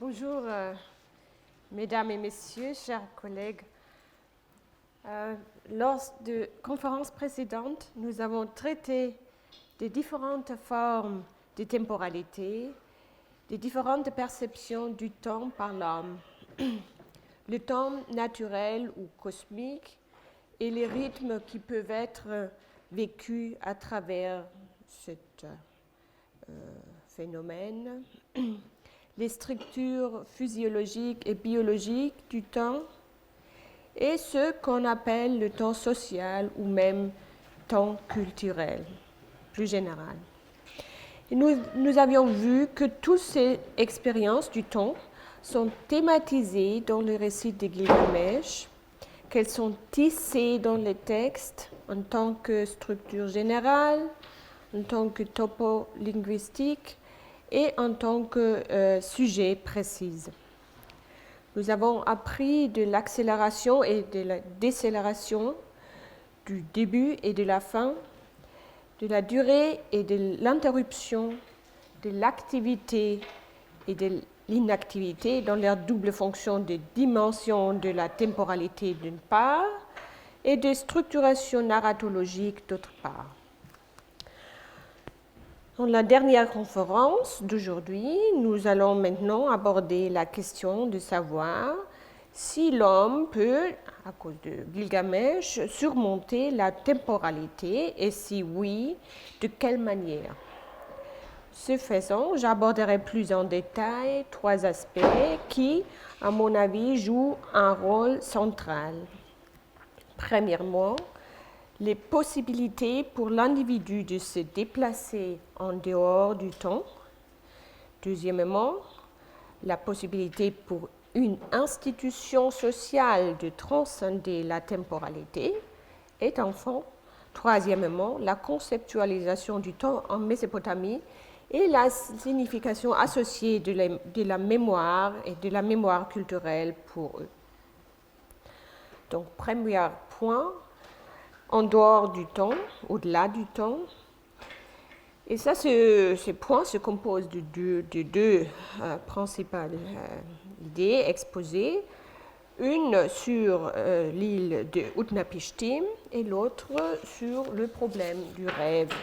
Bonjour, mesdames et messieurs, chers collègues. Lors de conférences précédentes, nous avons traité des différentes formes de temporalité, des différentes perceptions du temps par l'homme, le temps naturel ou cosmique et les rythmes qui peuvent être vécus à travers ce phénomène, les structures physiologiques et biologiques du temps et ce qu'on appelle le temps social ou même temps culturel, plus général. Et nous avions vu que toutes ces expériences du temps sont thématisées dans le récit de Gilgamesh, qu'elles sont tissées dans les textes en tant que structure générale, en tant que topo-linguistique et en tant que sujet précis. Nous avons appris de l'accélération et de la décélération, du début et de la fin, de la durée et de l'interruption, de l'activité et de l'inactivité dans leur double fonction de dimension de la temporalité d'une part et de structuration narratologique d'autre part. Dans la dernière conférence d'aujourd'hui, nous allons maintenant aborder la question de savoir si l'homme peut, à cause de Gilgamesh, surmonter la temporalité et si oui, de quelle manière. Ce faisant, j'aborderai plus en détail trois aspects qui, à mon avis, jouent un rôle central. Premièrement, les possibilités pour l'individu de se déplacer en dehors du temps. Deuxièmement, la possibilité pour une institution sociale de transcender la temporalité. Et enfin, troisièmement, la conceptualisation du temps en Mésopotamie et la signification associée de la mémoire et de la mémoire culturelle pour eux. Donc, premier point, en dehors du temps, au-delà du temps. Et ça, ce point se compose de deux principales idées exposées. Une sur l'île de Utnapishtim et l'autre sur le problème du rêve.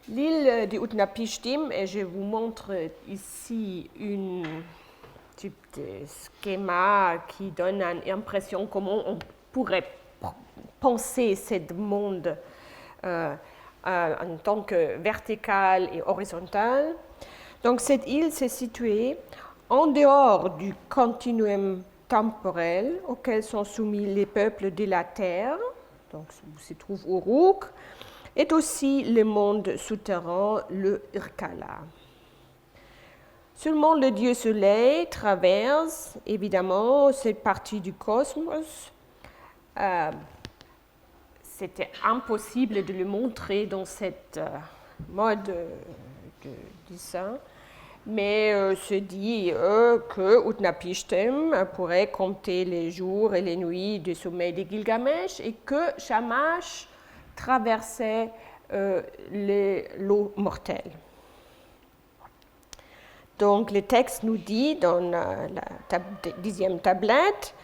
L'île de Utnapishtim, et je vous montre ici un type de schéma qui donne une impression comment on pourrait penser ce monde en tant que vertical et horizontal. Donc cette île s'est située en dehors du continuum temporel auquel sont soumis les peuples de la Terre, donc où se trouve Uruk, et aussi le monde souterrain, le Irkala. Seulement le dieu Soleil traverse évidemment cette partie du cosmos. C'était impossible de le montrer dans cette mode de dessin, mais se dit que Utnapishtim pourrait compter les jours et les nuits du sommeil de Gilgamesh et que Shamash traversait l'eau mortelle. Donc le texte nous dit dans la 10e tablette,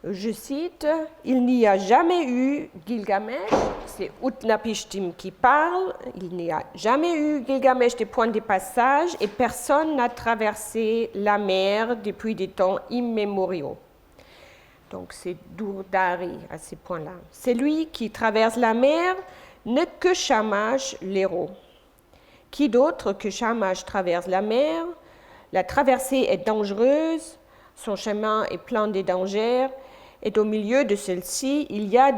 je cite, « Il n'y a jamais eu Gilgamesh », c'est Utnapishtim qui parle, « il n'y a jamais eu Gilgamesh de point de passage et personne n'a traversé la mer depuis des temps immémoriaux. » Donc c'est Durdari à ce point-là. « Celui qui traverse la mer n'est que Shamash, l'héros. Qui d'autre que Shamash traverse la mer? La traversée est dangereuse, son chemin est plein de dangers, et au milieu de celle-ci, il y a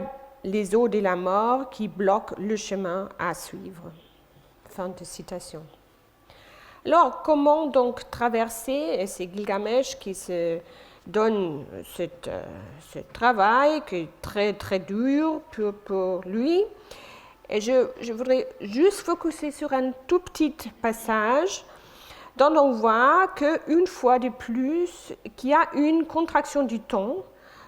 les eaux de la mort qui bloquent le chemin à suivre. » Fin de citation. Alors, comment donc traverser? Et c'est Gilgamesh qui se donne ce travail qui est très, très dur pour lui. Et je voudrais juste focuser sur un tout petit passage dont on voit qu'une fois de plus, qu'il y a une contraction du temps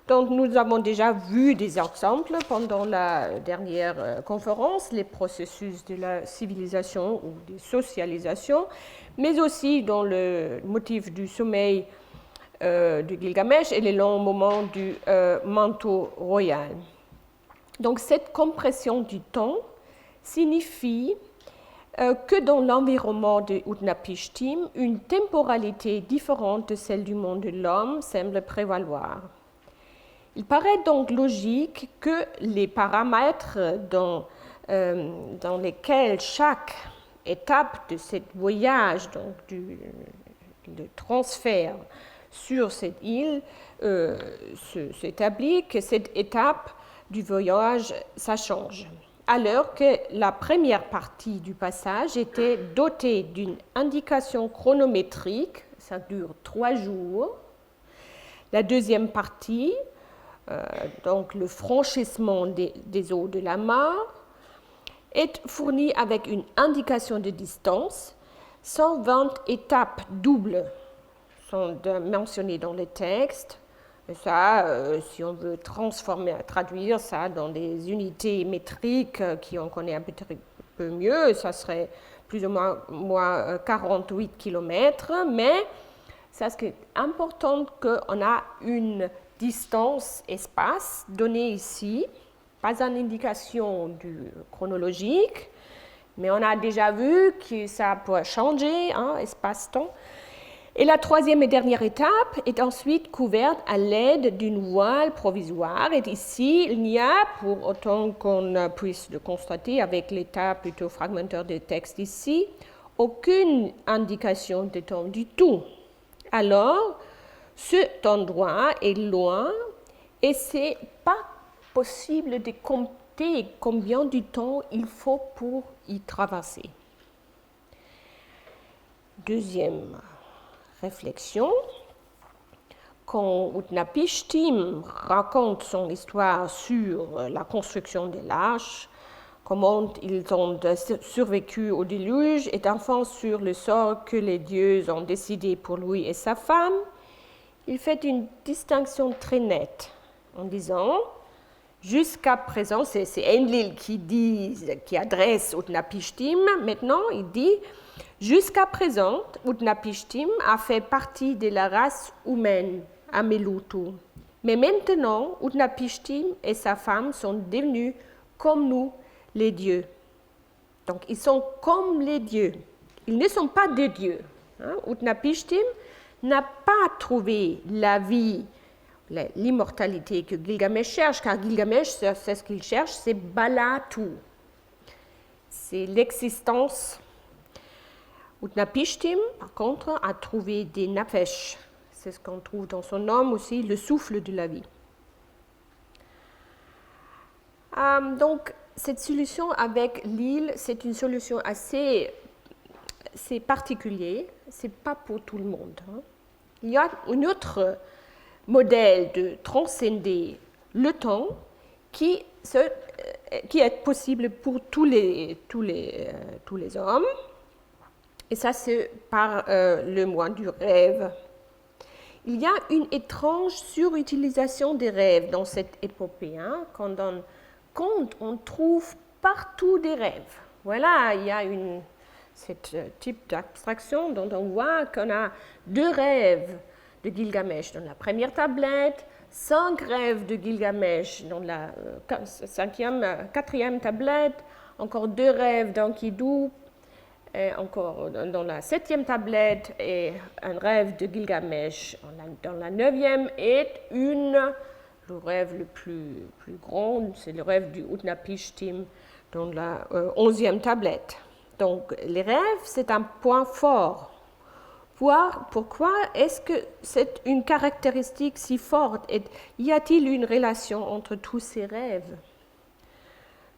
dont nous avons déjà vu des exemples pendant la dernière conférence, les processus de la civilisation ou de socialisation, mais aussi dans le motif du sommeil de Gilgamesh et les longs moments du manteau royal. Donc cette compression du temps signifie que dans l'environnement de Utnapishtim, une temporalité différente de celle du monde de l'homme semble prévaloir. Il paraît donc logique que les paramètres dans lesquels chaque étape de ce voyage, donc le transfert sur cette île, s'établit, que cette étape du voyage, ça change. Alors que la première partie du passage était dotée d'une indication chronométrique, ça dure 3 jours. La deuxième partie, donc le franchissement des eaux de la mare, est fournie avec une indication de distance. 120 étapes doubles sont mentionnées dans le texte. Et ça, si on veut traduire ça dans des unités métriques qui on connaît un peu mieux, ça serait plus ou moins 48 km, mais ça, c'est important qu'on a une distance espace donnée ici, pas une indication chronologique, mais on a déjà vu que ça peut changer, espace-temps. Et la troisième et dernière étape est ensuite couverte à l'aide d'une voile provisoire. Et ici, il n'y a, pour autant qu'on puisse le constater avec l'état plutôt fragmentaire du texte ici, aucune indication de temps du tout. Alors, cet endroit est loin et ce n'est pas possible de compter combien de temps il faut pour y traverser. Deuxième réflexion, quand Utnapishtim raconte son histoire sur la construction de l'arche, comment ils ont survécu au déluge, et enfin sur le sort que les dieux ont décidé pour lui et sa femme, il fait une distinction très nette en disant, jusqu'à présent, c'est Enlil qui adresse Utnapishtim, maintenant il dit, jusqu'à présent, Utnapishtim a fait partie de la race humaine à Meluhtu. Mais maintenant, Utnapishtim et sa femme sont devenus comme nous, les dieux. Donc, ils sont comme les dieux. Ils ne sont pas des dieux. Utnapishtim n'a pas trouvé la vie, l'immortalité que Gilgamesh cherche, car Gilgamesh, c'est ce qu'il cherche, c'est Balatu. C'est l'existence. Utnapishtim, par contre, a trouvé des nefesh. C'est ce qu'on trouve dans son nom aussi, le souffle de la vie. Donc, cette solution avec l'île, c'est une solution assez particulière. Ce n'est pas pour tout le monde. Il y a un autre modèle de transcender le temps qui est possible pour tous les hommes. Et ça, c'est par le moyen du rêve. Il y a une étrange surutilisation des rêves dans cette épopée. Quand on trouve partout des rêves. Voilà, il y a ce type d'abstraction dont on voit qu'on a 2 rêves de Gilgamesh dans la première tablette, 5 rêves de Gilgamesh dans la 4e tablette, encore 2 rêves d'Enkidu, encore dans la 7e tablette, et un rêve de Gilgamesh dans la 9e, et le rêve le plus grand, c'est le rêve du Utnapishtim dans la 11e tablette. Donc, les rêves, c'est un point fort. Pourquoi est-ce que c'est une caractéristique si forte? Et y a-t-il une relation entre tous ces rêves?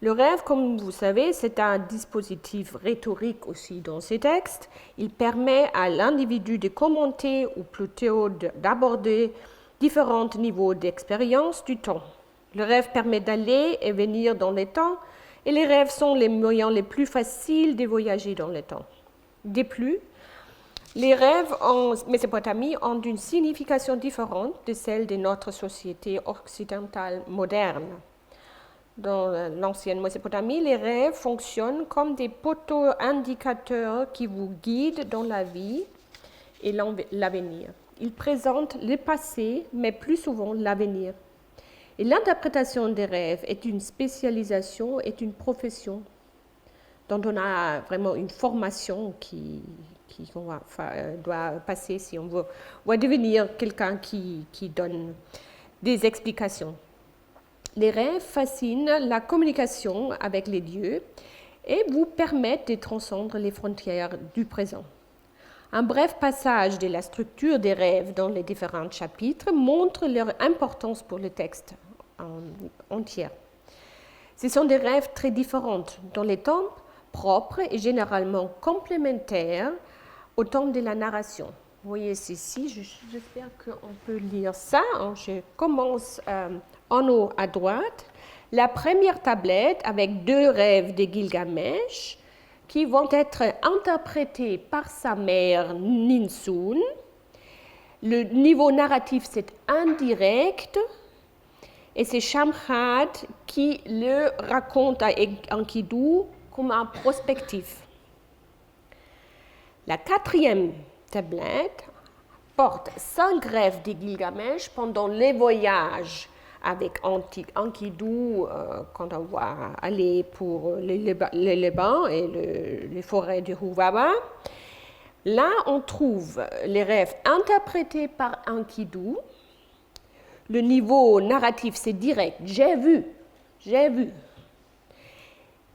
Le rêve, comme vous savez, c'est un dispositif rhétorique aussi dans ces textes. Il permet à l'individu de commenter ou plutôt d'aborder différents niveaux d'expérience du temps. Le rêve permet d'aller et venir dans le temps, et les rêves sont les moyens les plus faciles de voyager dans le temps. De plus, Les rêves en Mésopotamie ont une signification différente de celle de notre société occidentale moderne. Dans l'ancienne Mésopotamie, les rêves fonctionnent comme des poteaux indicateurs qui vous guident dans la vie et l'avenir. Ils présentent le passé, mais plus souvent l'avenir. Et l'interprétation des rêves est une spécialisation, est une profession dont on a vraiment une formation qu'on doit passer si on veut devenir quelqu'un qui donne des explications. Les rêves fascinent la communication avec les dieux et vous permettent de transcender les frontières du présent. Un bref passage de la structure des rêves dans les différents chapitres montre leur importance pour le texte entier. Ce sont des rêves très différents, dont les temps propres et généralement complémentaires au temps de la narration. Vous voyez ici, j'espère qu'on peut lire ça. Je commence en haut à droite. La première tablette avec 2 rêves de Gilgamesh qui vont être interprétés par sa mère Ninsun. Le niveau narratif, c'est indirect, et c'est Shamkhad qui le raconte à Enkidu comme un prospectif. La 4e tablette porte 5 rêves de Gilgamesh pendant les voyages avec Enkidu quand on va aller pour les Liban et les forêts du Huwaba. Là, on trouve les rêves interprétés par Enkidu. Le niveau narratif, c'est direct. J'ai vu.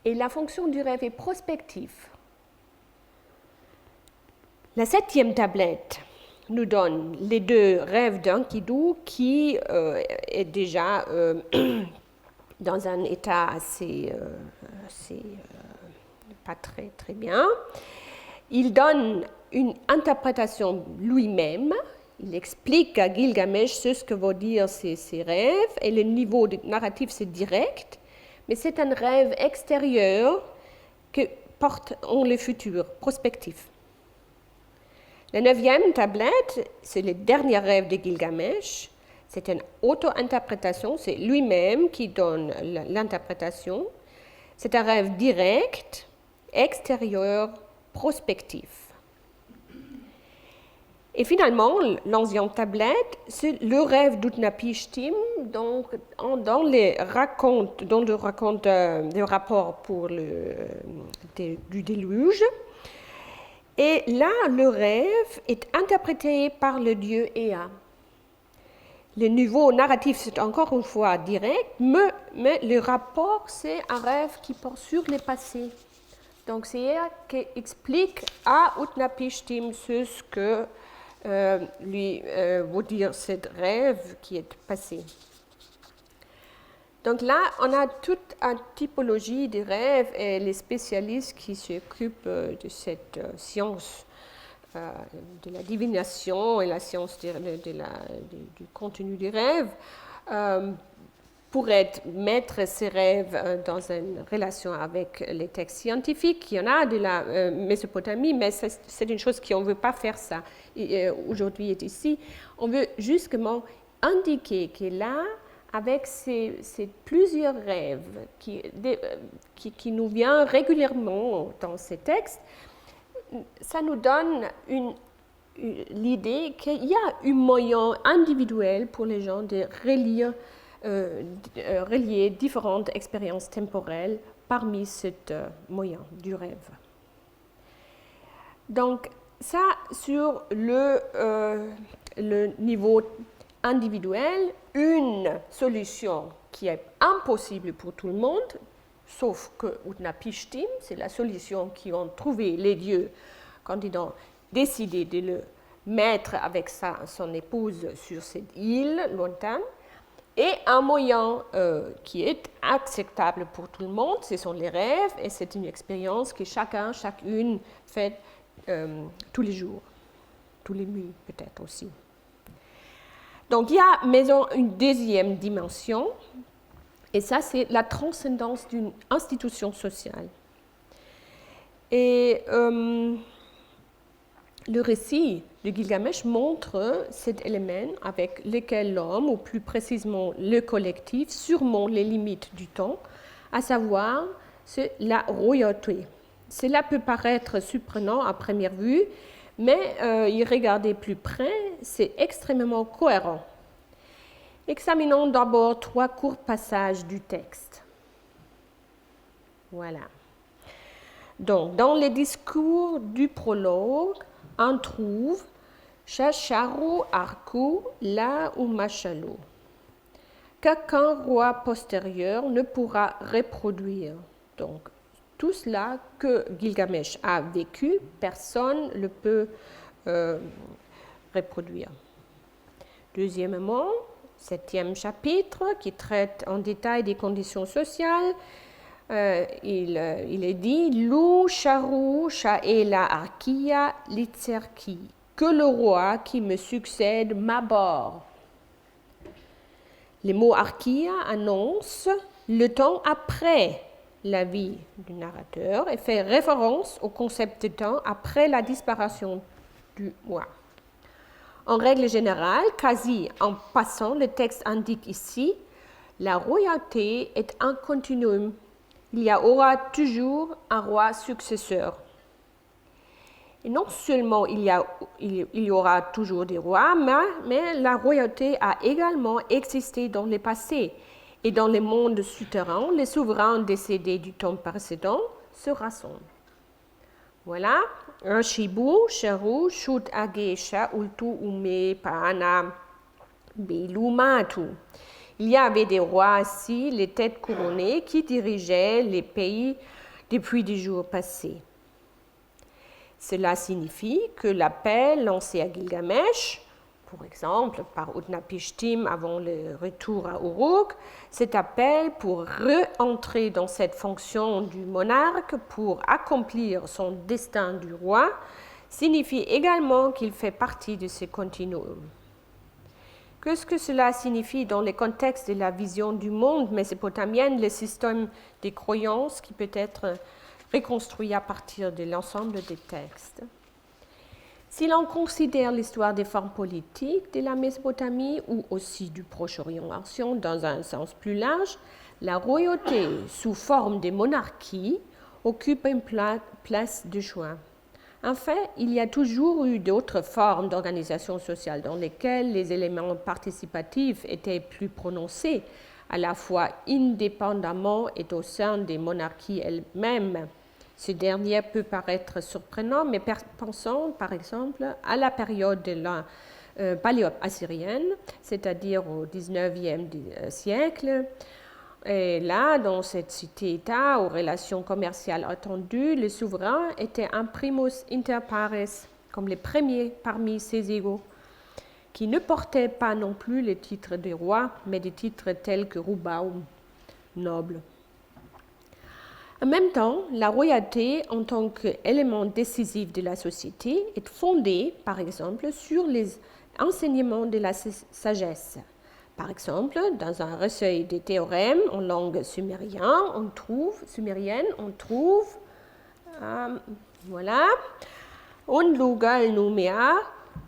Et la fonction du rêve est prospective. La 7e tablette nous donne les 2 rêves d'Enkidu qui est déjà dans un état assez pas très, très bien. Il donne une interprétation lui-même. Il explique à Gilgamesh ce que veut dire ces rêves et le niveau narratif c'est direct, mais c'est un rêve extérieur qui porte en le futur, prospectif. La 9e tablette, c'est le dernier rêve de Gilgamesh. C'est une auto-interprétation, c'est lui-même qui donne l'interprétation. C'est un rêve direct, extérieur, prospectif. Et finalement, l'11e tablette, c'est le rêve d'Utnapishtim, donc dans le rapport pour du déluge. Et là, le rêve est interprété par le dieu Ea. Le niveau narratif, c'est encore une fois direct, mais le rapport, c'est un rêve qui porte sur le passé. Donc, c'est Ea qui explique à Utnapishtim ce que lui veut dire ce rêve qui est passé. Donc là, on a toute une typologie des rêves et les spécialistes qui s'occupent de cette science de la divination et la science du contenu des rêves pourraient mettre ces rêves dans une relation avec les textes scientifiques. Il y en a de la Mésopotamie, mais c'est une chose qu'on ne veut pas faire ça aujourd'hui et ici. On veut justement indiquer que là, avec ces plusieurs rêves qui nous viennent régulièrement dans ces textes, ça nous donne l'idée qu'il y a un moyen individuel pour les gens de relier différentes expériences temporelles parmi ce moyen du rêve. Donc, ça, sur le niveau individuel, une solution qui est impossible pour tout le monde, sauf que Utnapishtim, c'est la solution qu'ont trouvé les dieux quand ils ont décidé de le mettre avec son épouse sur cette île lointaine. Et un moyen qui est acceptable pour tout le monde, ce sont les rêves, et c'est une expérience que chacune fait tous les jours, tous les nuits peut-être aussi. Donc il y a une deuxième dimension, et ça c'est la transcendance d'une institution sociale. Et Le récit de Gilgamesh montre cet élément avec lequel l'homme, ou plus précisément le collectif, surmonte les limites du temps, à savoir la royauté. Cela peut paraître surprenant à première vue, mais y regarder plus près, c'est extrêmement cohérent. Examinons d'abord 3 courts passages du texte. Voilà. Donc, dans les discours du prologue, on trouve Shasharu Arku La Umashalo, qu'aucun roi postérieur ne pourra reproduire. Donc, tout cela que Gilgamesh a vécu, personne ne le peut reproduire. Deuxièmement, 7e chapitre qui traite en détail des conditions sociales. Il est dit Lu Sharu Shaela Arkia Litzerki, que le roi qui me succède m'aborde. Le mot Arkia annonce le temps après la vie du narrateur et fait référence au concept de temps après la disparition du roi. En règle générale, quasi en passant, le texte indique ici la royauté est un continuum. Il y aura toujours un roi successeur. Et non seulement il y aura toujours des rois, mais la royauté a également existé dans le passé. Et dans les mondes souterrains, les souverains décédés du temps précédent se rassemblent. Voilà. Shibu, Sharu, Shut Agesha, Ultu Ume, Pana, Belumatu. Il y avait des rois assis, les têtes couronnées, qui dirigeaient les pays depuis des jours passés. Cela signifie que l'appel lancé à Gilgamesh, par exemple par Utnapishtim avant le retour à Uruk, cet appel pour re-entrer dans cette fonction du monarque, pour accomplir son destin du roi, signifie également qu'il fait partie de ce continuum. Qu'est-ce que cela signifie dans le contexte de la vision du monde mésopotamienne, le système des croyances qui peut être reconstruit à partir de l'ensemble des textes? Si l'on considère l'histoire des formes politiques de la Mésopotamie ou aussi du Proche-Orient ancien dans un sens plus large, la royauté sous forme de monarchie occupe une place de choix. En fait, il y a toujours eu d'autres formes d'organisation sociale dans lesquelles les éléments participatifs étaient plus prononcés, à la fois indépendamment et au sein des monarchies elles-mêmes. Ce dernier peut paraître surprenant, mais pensons par exemple à la période de la paléo-assyrienne, c'est-à-dire au XIXe siècle. Et là, dans cette cité-État, aux relations commerciales attendues, le souverain était un primus inter pares, comme les premiers parmi ses égaux, qui ne portaient pas non plus le titre de roi, mais des titres tels que Rubaum, noble. En même temps, la royauté, en tant qu'élément décisif de la société, est fondée, par exemple, sur les enseignements de la sagesse. Par exemple, dans un recueil de théorèmes en langue sumérienne, on trouve voilà, Unlugal numea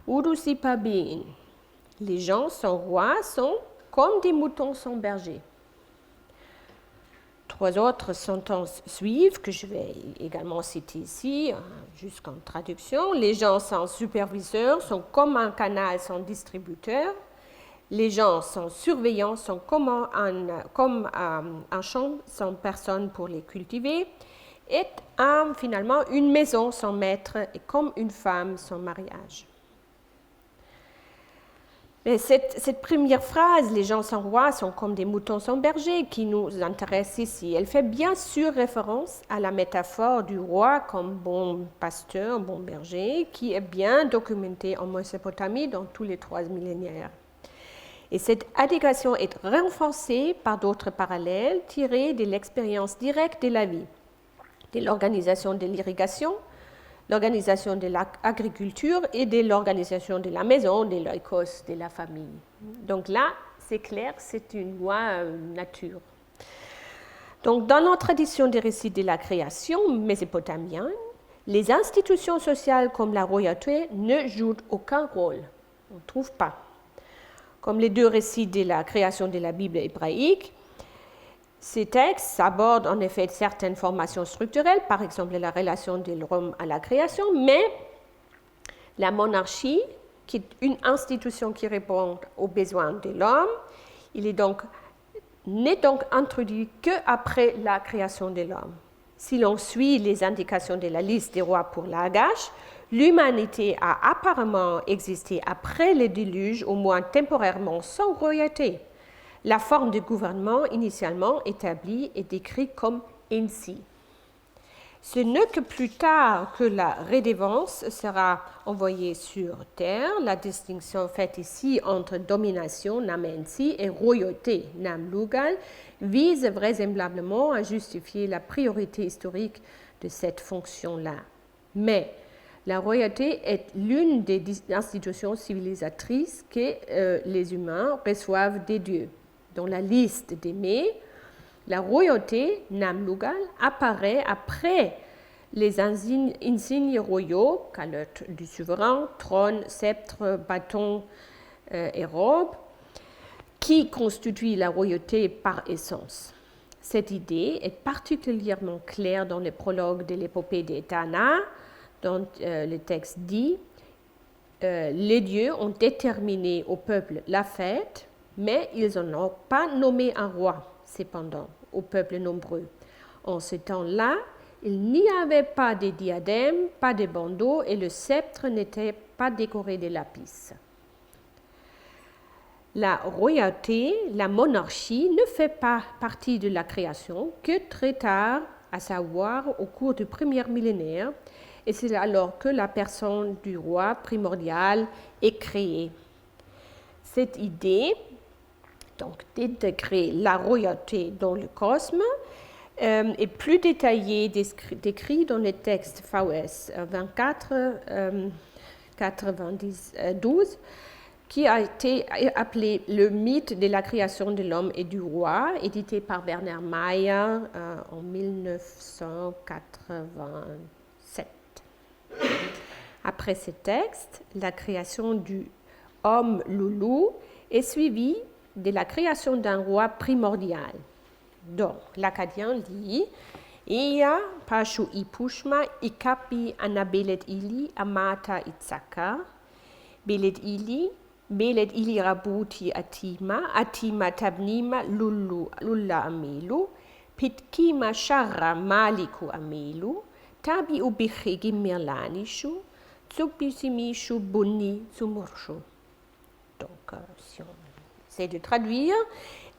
udusipabin. Les gens sans roi sont comme des moutons sans berger. 3 autres sentences suivent, que je vais également citer ici, jusqu'en traduction. Les gens sans superviseur sont comme un canal sans distributeur. Les gens sans surveillant sont comme un champ sans personne pour les cultiver. Et finalement, une maison sans maître est comme une femme sans mariage. Mais cette première phrase, les gens sans roi sont comme des moutons sans berger, qui nous intéresse ici. Elle fait bien sûr référence à la métaphore du roi comme bon pasteur, bon berger, qui est bien documentée en Mésopotamie dans tous les 3 millénaires. Et cette adéquation est renforcée par d'autres parallèles tirés de l'expérience directe de la vie, de l'organisation de l'irrigation, l'organisation de l'agriculture et de l'organisation de la maison, de l'oikos, de la famille. Donc là, c'est clair, c'est une loi nature. Donc dans notre tradition des récits de la création mésopotamienne, Les institutions sociales comme la royauté ne jouent aucun rôle. On ne trouve pas. Comme les deux récits de la création de la Bible hébraïque, ces textes abordent en effet certaines formations structurelles, par exemple la relation de l'homme à la création, mais la monarchie, qui est une institution qui répond aux besoins de l'homme, n'est donc introduit qu'après la création de l'homme. Si l'on suit les indications de la liste des rois pour Lagash, l'humanité a apparemment existé après le déluge, au moins temporairement, sans royauté. La forme de gouvernement initialement établie est décrite comme ainsi. Ce n'est que plus tard que la redevance sera envoyée sur terre. La distinction faite ici entre domination, Namensi, et royauté, Namlugal, vise vraisemblablement à justifier la priorité historique de cette fonction-là. Mais la royauté est l'une des institutions civilisatrices que les humains reçoivent des dieux. Dans la liste des mets, la royauté, Namlugal, apparaît après les insignes royaux, calotte du souverain, trône, sceptre, bâton et robe, qui constituent la royauté par essence. Cette idée est particulièrement claire dans le prologue de l'épopée d'Etana, dont le texte dit les dieux ont déterminé au peuple la fête, mais ils n'en ont pas nommé un roi, cependant, au peuple nombreux. En ce temps-là, il n'y avait pas de diadème, pas de bandeau, et le sceptre n'était pas décoré de lapis. La royauté, la monarchie, ne fait pas partie de la création que très tard, à savoir au cours du premier millénaire, et c'est alors que la personne du roi primordial est créée. Cette idée, donc d'intégrer la royauté dans le cosmos, est plus détaillée décrit dans le texte VS 24-92, qui a été appelé le mythe de la création de l'homme et du roi, édité par Bernard Meyer en 1987. Après ce texte, la création du homme loulou est suivie de la création d'un roi primordial. Donc, l'Acadien dit Ia pashu ipushma ikapi anabelet ili amata itzaka belet ili rabuti atima tabnima lulla amelu pitkima sharra maliku amelu tabi ubichi mirlanishu tsubisimishu bunni sumurshu. Donc, si on essaie de traduire,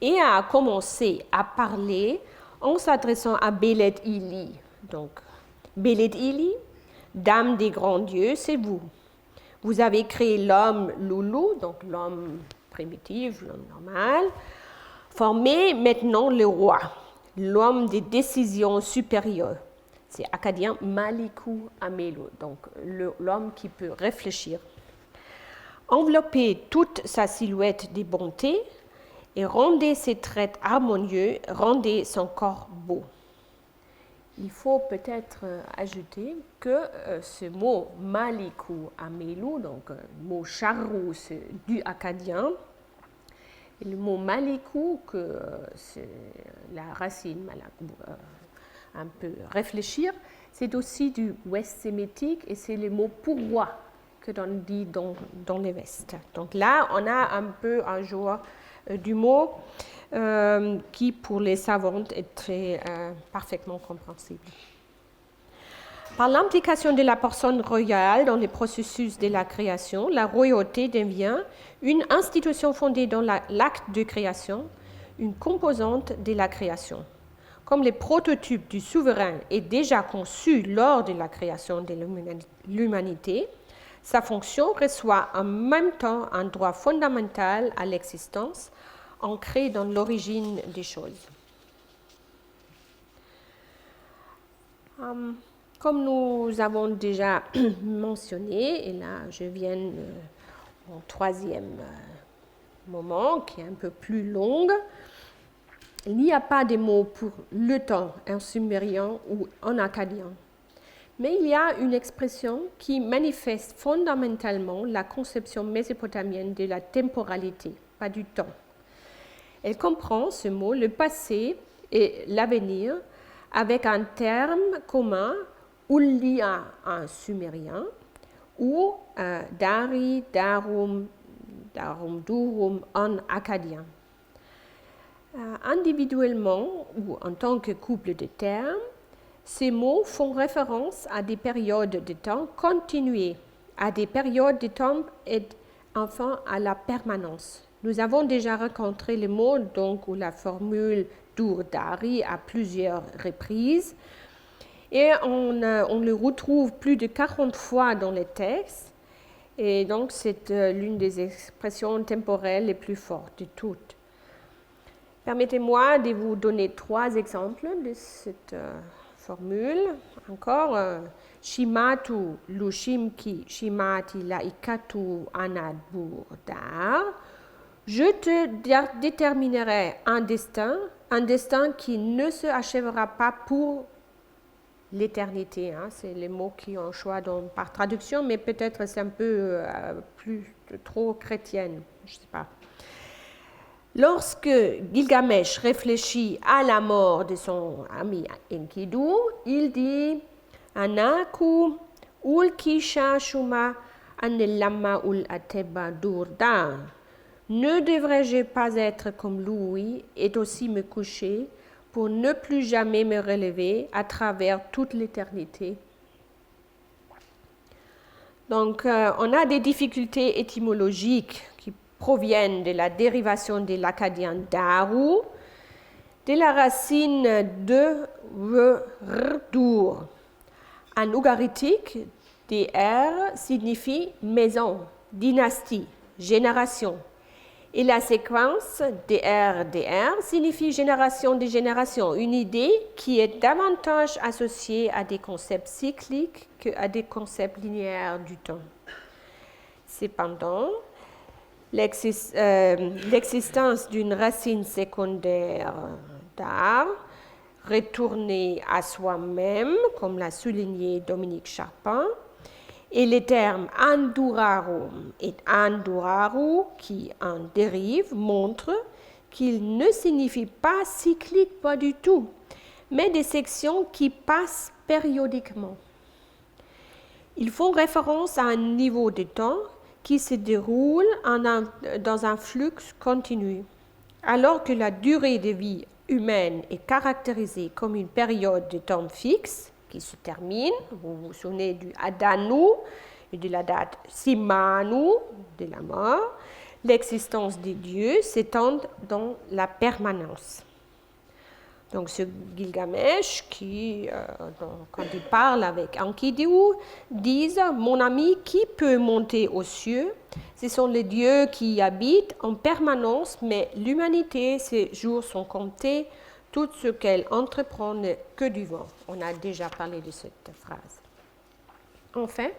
et a commencé à parler en s'adressant à Belet Ili. Donc, Belet Ili, dame des grands dieux, c'est vous. Vous avez créé l'homme loulou, donc l'homme primitif, l'homme normal, formez maintenant le roi, l'homme des décisions supérieures. C'est acadien Maliku Amelu, donc l'homme qui peut réfléchir. Enveloppez toute sa silhouette de bonté, et rendez ses traits harmonieux, rendez son corps beau. Il faut peut-être ajouter que ce mot Maliku Amelu, donc le mot charrou du acadien, et le mot Maliku, que c'est la racine un peu réfléchir, c'est aussi du ouest sémitique et c'est le mot pour roi que l'on dit dans les vestes. Donc là, on a un peu un jour du mot qui, pour les savantes, est très parfaitement compréhensible. Par l'implication de la personne royale dans le processus de la création, la royauté devient une institution fondée dans l'acte de création, une composante de la création. Comme le prototype du souverain est déjà conçu lors de la création de l'humanité, sa fonction reçoit en même temps un droit fondamental à l'existence, ancré dans l'origine des choses. Comme nous avons déjà mentionné, et là je viens au troisième moment, qui est un peu plus long, il n'y a pas de mot pour le temps en sumérien ou en acadien. Mais il y a une expression qui manifeste fondamentalement la conception mésopotamienne de la temporalité, pas du temps. Elle comprend ce mot, le passé et l'avenir, avec un terme commun, Ullia en sumérien, ou Dari, Darum, Darum, Durum en akkadien. Individuellement ou en tant que couple de termes, ces mots font référence à des périodes de temps continuées, à des périodes de temps et enfin à la permanence. Nous avons déjà rencontré le mot donc, ou la formule Dur-Dari à plusieurs reprises et on le retrouve plus de 40 fois dans les textes et donc c'est l'une des expressions temporelles les plus fortes de toutes. Permettez-moi de vous donner 3 exemples de cette formule. Encore, Shimatu lushimki shimati laikatu anadbur dar. Je te déterminerai un destin qui ne se achèvera pas pour l'éternité. Hein. C'est les mots qui ont choix par traduction, mais peut-être c'est un peu trop chrétienne, je ne sais pas. Lorsque Gilgamesh réfléchit à la mort de son ami Enkidu, il dit Anaku ulkisha shuma anelama ul ateba durda. Ne devrais-je pas être comme lui et aussi me coucher pour ne plus jamais me relever à travers toute l'éternité? Donc, on a des difficultés étymologiques qui proviennent de la dérivation de l'akkadien daru, de la racine de dur. En ougaritique, dr signifie maison, dynastie, génération. Et la séquence dr signifie génération de génération, une idée qui est davantage associée à des concepts cycliques qu'à des concepts linéaires du temps. Cependant, l'existence d'une racine secondaire d'art, retournée à soi-même, comme l'a souligné Dominique Charpin, et les termes andurarum et anduraru qui en dérivent montrent qu'ils ne signifient pas cyclique, pas du tout, mais des sections qui passent périodiquement. Ils font référence à un niveau de temps qui se déroule dans un flux continu, alors que la durée de vie humaine est caractérisée comme une période de temps fixe qui se termine. Vous vous souvenez du Adanu et de la date Simanu, de la mort. L'existence des dieux s'étend dans la permanence. Donc ce Gilgamesh qui, quand il parle avec Enkidu, dit « Mon ami, qui peut monter aux cieux? Ce sont les dieux qui y habitent en permanence, mais l'humanité, ses jours sont comptés, tout ce qu'elle entreprend n'est que du vent. » On a déjà parlé de cette phrase. Enfin,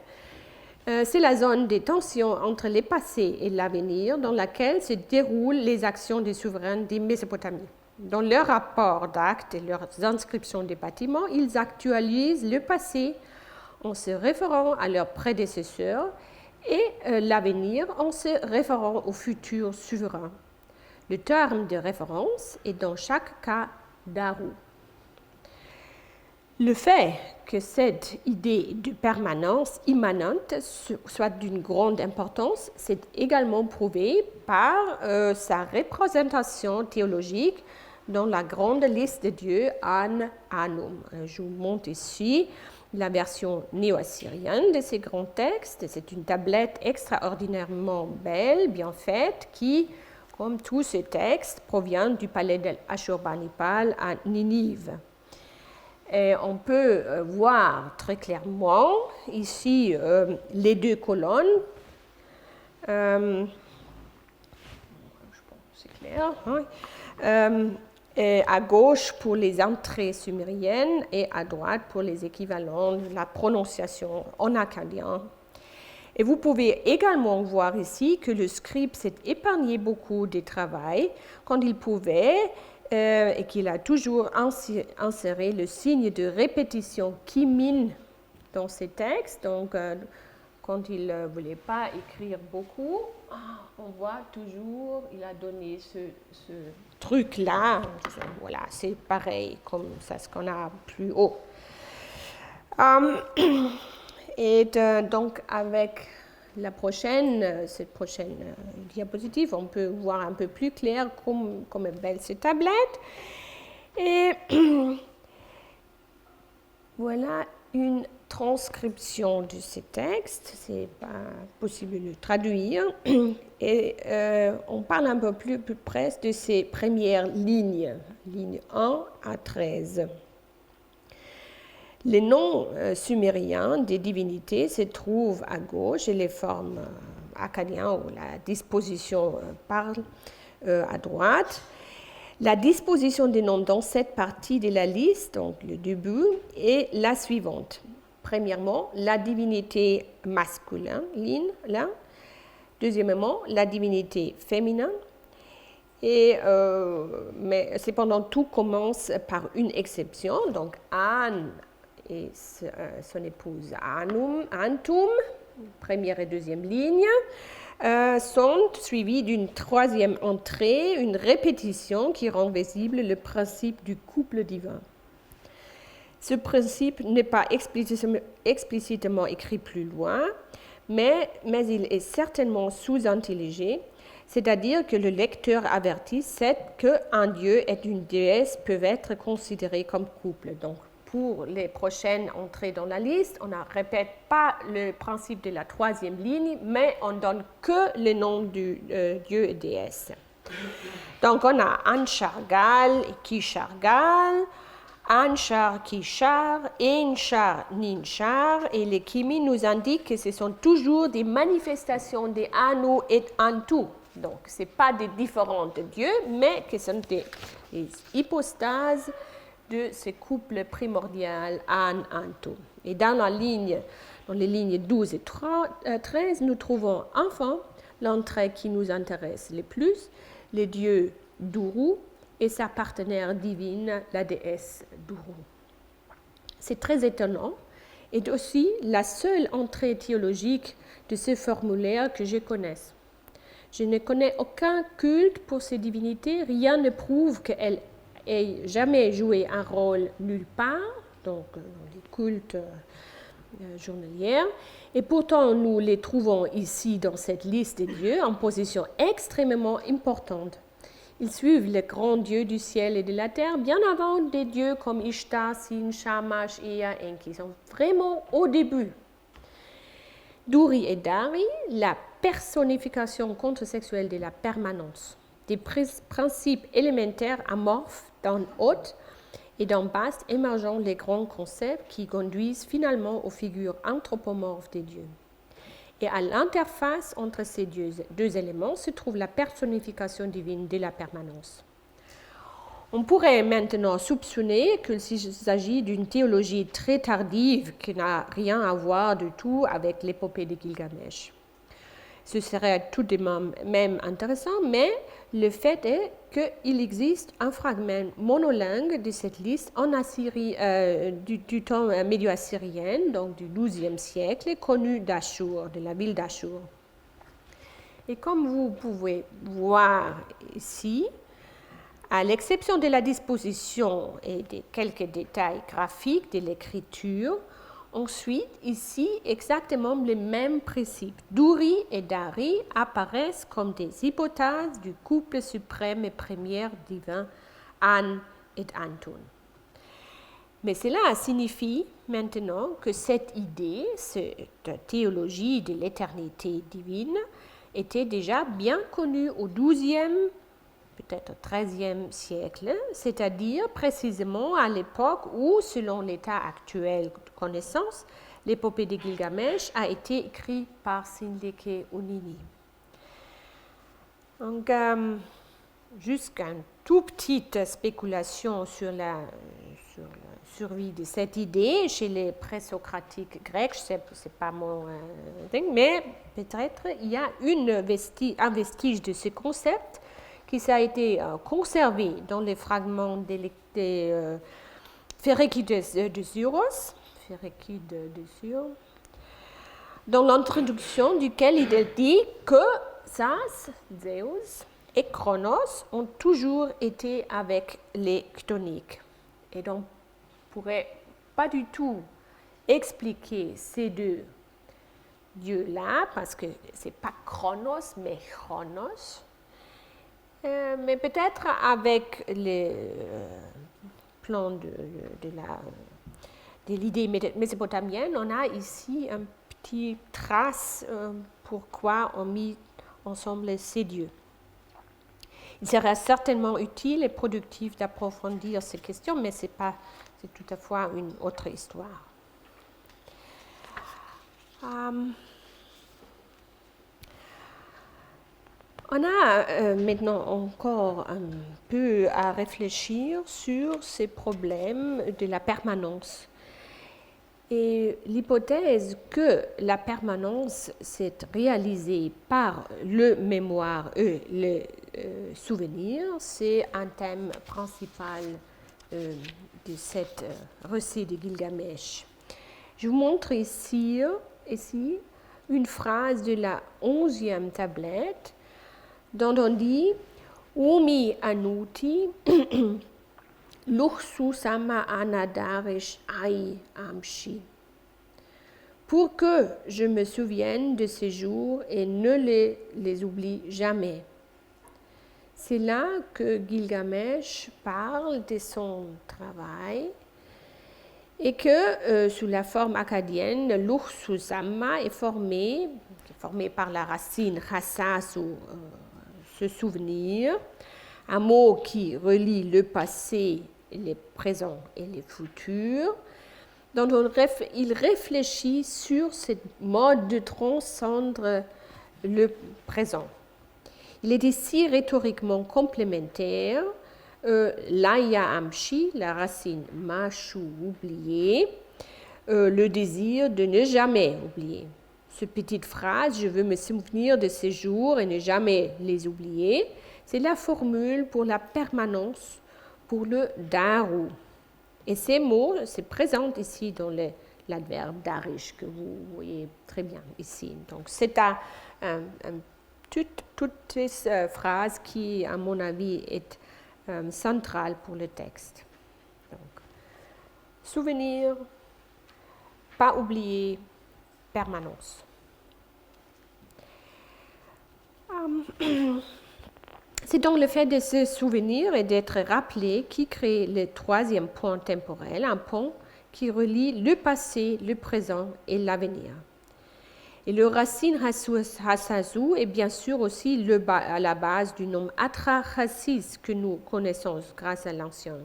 c'est la zone de tension entre le passé et l'avenir dans laquelle se déroulent les actions des souverains de Mésopotamie. Dans leur rapport d'actes et leurs inscriptions des bâtiments, ils actualisent le passé en se référant à leurs prédécesseurs et l'avenir en se référant aux futurs souverains. Le terme de référence est dans chaque cas daru. Le fait que cette idée de permanence immanente soit d'une grande importance, c'est également prouvé par sa représentation théologique dans la grande liste de dieux An Anum. Je vous montre ici la version néo-assyrienne de ces grands textes. C'est une tablette extraordinairement belle, bien faite, qui, comme tous ces textes, provient du palais d'Ashurbanipal à Ninive. Et on peut voir très clairement ici les deux colonnes. Je pense que c'est clair. Hein. Et à gauche pour les entrées sumériennes et à droite pour les équivalents de la prononciation en akkadien. Et vous pouvez également voir ici que le scribe s'est épargné beaucoup de travail quand il pouvait et qu'il a toujours inséré le signe de répétition kimin dans ses textes. Donc, quand il ne voulait pas écrire beaucoup, on voit toujours, il a donné ce truc-là. Voilà, c'est pareil comme ça, ce qu'on a plus haut. Donc, avec cette prochaine diapositive, on peut voir un peu plus clair comme est belle cette tablette. Et voilà une transcription de ces textes. C'est pas possible de le traduire. Et on parle un peu plus près de ces premières lignes 1 à 13. Les noms sumériens des divinités se trouvent à gauche et les formes akkadiennes ou la disposition parle à droite. La disposition des noms dans cette partie de la liste, donc le début, est la suivante. Premièrement, la divinité masculine, là. Deuxièmement, la divinité féminine. Mais cependant, tout commence par une exception. Donc, Anne et son épouse Antum, première et deuxième ligne, sont suivis d'une troisième entrée, une répétition qui rend visible le principe du couple divin. Ce principe n'est pas explicitement écrit plus loin, mais il est certainement sous-intelligé, c'est-à-dire que le lecteur avertit qu'un dieu et une déesse peuvent être considérés comme couple. Donc, pour les prochaines entrées dans la liste, on ne répète pas le principe de la troisième ligne, mais on donne que le nom du dieu et déesse. Donc, on a Anshargal et Kishargal, Anshar, Kishar, Enshar, Ninshar, et les Kimi nous indiquent que ce sont toujours des manifestations des Anu et Antu. Donc, ce n'est pas des différents dieux, mais que ce sont des hypostases de ce couple primordial An-Antu. Et dans les lignes 12 et 13, nous trouvons enfin l'entrée qui nous intéresse le plus, le dieu Duru et sa partenaire divine, la déesse Duru. C'est très étonnant et aussi la seule entrée théologique de ce formulaire que je connaisse. Je ne connais aucun culte pour ces divinités, rien ne prouve qu'elles aient jamais joué un rôle nulle part, donc dans les cultes journaliers, et pourtant nous les trouvons ici dans cette liste des dieux en position extrêmement importante. Ils suivent les grands dieux du ciel et de la terre bien avant des dieux comme Ishtar, Sin, Shamash, Ea, Enki. Ils sont vraiment au début. Duri et Dari, la personnification contre-sexuelle de la permanence, des principes élémentaires amorphes dans haute et dans basse émergeant les grands concepts qui conduisent finalement aux figures anthropomorphes des dieux. Et à l'interface entre ces deux éléments se trouve la personnification divine de la permanence. On pourrait maintenant soupçonner qu'il s'agit d'une théologie très tardive qui n'a rien à voir du tout avec l'épopée de Gilgamesh. Ce serait tout de même intéressant, mais le fait est qu'il existe un fragment monolingue de cette liste en Assyrie, du temps médio-assyrien, donc du XIIe siècle, connu d'Achour, de la ville d'Achour. Et comme vous pouvez voir ici, à l'exception de la disposition et de quelques détails graphiques de l'écriture, on suit ici exactement les mêmes principes. Duri et Dari apparaissent comme des hypothèses du couple suprême et premier divin An et Antun. Mais cela signifie maintenant que cette idée, cette théologie de l'éternité divine, était déjà bien connue au XIIe, peut-être XIIIe siècle, c'est-à-dire précisément à l'époque où, selon l'état actuel de connaissance, l'épopée de Gilgamesh a été écrite par Sinleke Unini. Donc, jusqu'une toute petite spéculation sur la survie de cette idée chez les présocratiques grecs, ce n'est pas mon thing, mais peut-être il y a un vestige de ce concept qui a été conservé dans les fragments des Phéréclides de Syros, c'est écrit dessus, dans l'introduction duquel il est dit que Sas, Zeus et Chronos ont toujours été avec les chthoniques. Et donc, on ne pourrait pas du tout expliquer ces deux dieux-là, parce que ce n'est pas Chronos, mais Chronos. Mais peut-être avec les plans de l'idée mésopotamienne, on a ici une petite trace pourquoi on mit ensemble ces dieux. Il serait certainement utile et productif d'approfondir ces questions, mais c'est toutefois une autre histoire. On a maintenant encore un peu à réfléchir sur ces problèmes de la permanence. Et l'hypothèse que la permanence s'est réalisée par le mémoire et le souvenir, c'est un thème principal de cette récit de Gilgamesh. Je vous montre ici une phrase de la 11e tablette dont on dit Umi anuti luxu sama anadarish ai amshi. Pour que je me souvienne de ces jours et ne les oublie jamais. C'est là que Gilgamesh parle de son travail et que sous la forme akkadienne, luxu sama est formé par la racine chassas ou se souvenir, un mot qui relie le passé, le présent et le futur, dont il réfléchit sur ce mode de transcendre le présent. Il est ici rhétoriquement complémentaire. Laya amshi, la racine mashu, oublier, le désir de ne jamais oublier. Cette petite phrase, je veux me souvenir de ces jours et ne jamais les oublier, c'est la formule pour la permanence, pour le daru. Et ces mots se présentent ici dans l'adverbe darish que vous voyez très bien ici. Donc c'est toute cette phrase qui, à mon avis, est centrale pour le texte. Donc, souvenir, pas oublier, permanence. C'est donc le fait de se souvenir et d'être rappelé qui crée le troisième point temporel, un pont qui relie le passé, le présent et l'avenir. Et le racine Hassazu est bien sûr aussi à la base du nom Atrahasis que nous connaissons grâce à l'ancien,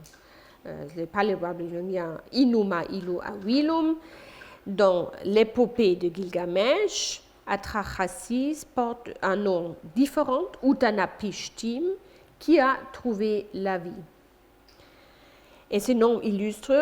le paléo-babylonien Inuma Ilu Awilum. Dans l'épopée de Gilgamesh, Atrahasis porte un nom différent, Utanapishtim, qui a trouvé la vie. Et ce nom illustre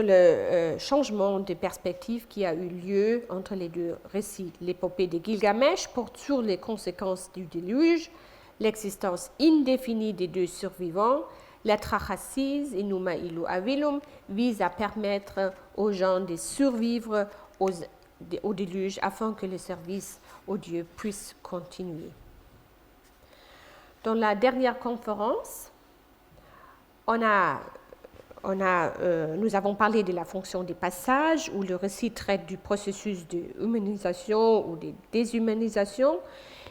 le changement de perspective qui a eu lieu entre les deux récits. L'épopée de Gilgamesh porte sur les conséquences du déluge, l'existence indéfinie des deux survivants. L'Atrahasis, Inuma Ilu Awilum, vise à permettre aux gens de survivre au déluge afin que le service aux dieux puisse continuer. Dans la dernière conférence, nous avons parlé de la fonction des passages où le récit traite du processus de humanisation ou de déshumanisation.